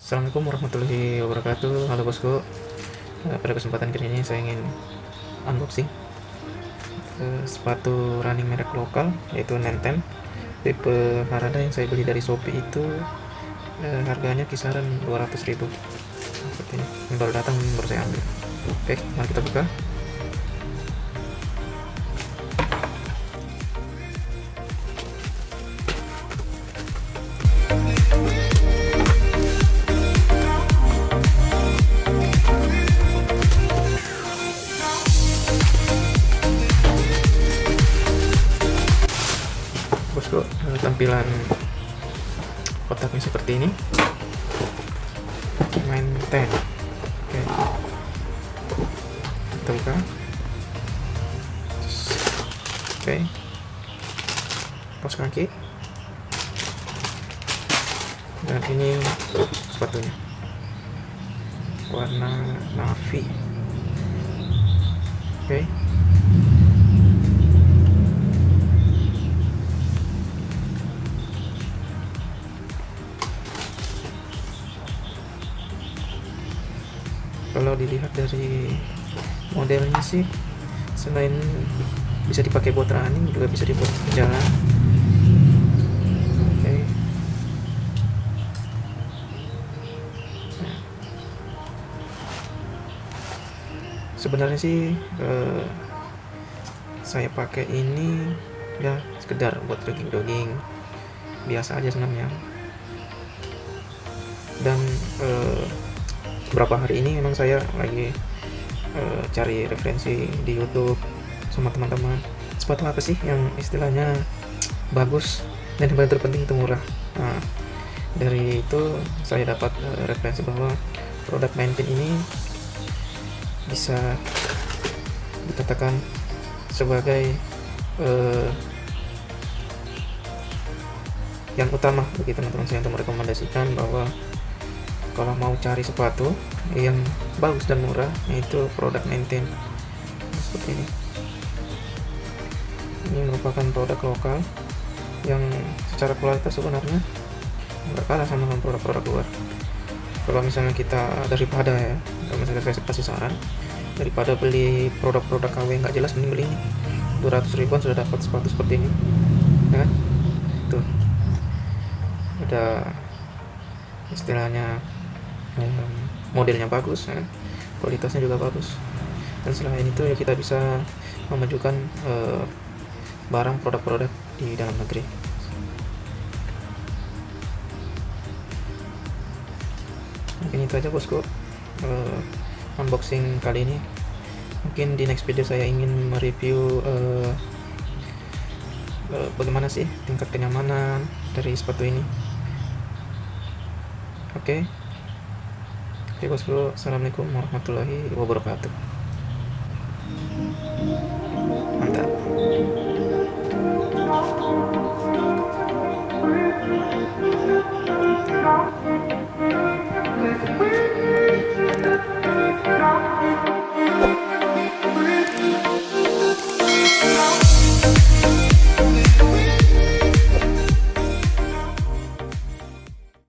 Assalamualaikum warahmatullahi wabarakatuh. Halo bosku. Pada kesempatan kali ini saya ingin unboxing sepatu running merek lokal yaitu Nenten tipe Harada yang saya beli dari Shopee itu harganya kisaran 200.000 seperti ini. Yang baru datang baru saya ambil. Oke, mari kita buka. Bosku, tampilan kotaknya seperti ini. Nenten. Oke, kita buka. Oke, pos kaki. Dan ini sepatunya warna navy. Oke, kalau dilihat dari modelnya sih, selain bisa dipakai buat running juga bisa dibuat jalan. Oke. Nah, sebenarnya sih saya pakai ini ya sekedar buat jogging-jogging biasa aja sebenarnya. Dan beberapa hari ini memang saya lagi cari referensi di YouTube sama teman-teman, sepatu apa sih yang istilahnya bagus dan yang paling terpenting itu murah. Nah, dari itu saya dapat referensi bahwa produk Nenten ini bisa dikatakan sebagai yang utama bagi teman-teman saya untuk merekomendasikan bahwa kalau mau cari sepatu yang bagus dan murah, yaitu produk Nenten seperti ini. Ini merupakan produk lokal yang secara kualitas sebenarnya nggak kalah sama produk-produk luar. Kalau misalnya kita daripada kalau misalnya saya kasih saran, daripada beli produk-produk KW nggak jelas, mending beli ini. 200 ribuan sudah dapat sepatu seperti ini, ya kan? Tuh, ada istilahnya modelnya bagus, ya, kualitasnya juga bagus. Dan selain itu ya kita bisa memajukan barang produk-produk di dalam negeri. Mungkin itu aja bosku, unboxing kali ini. Mungkin di next video saya ingin mereview bagaimana sih tingkat kenyamanan dari sepatu ini. Oke, bosku. Assalamualaikum warahmatullahi wabarakatuh.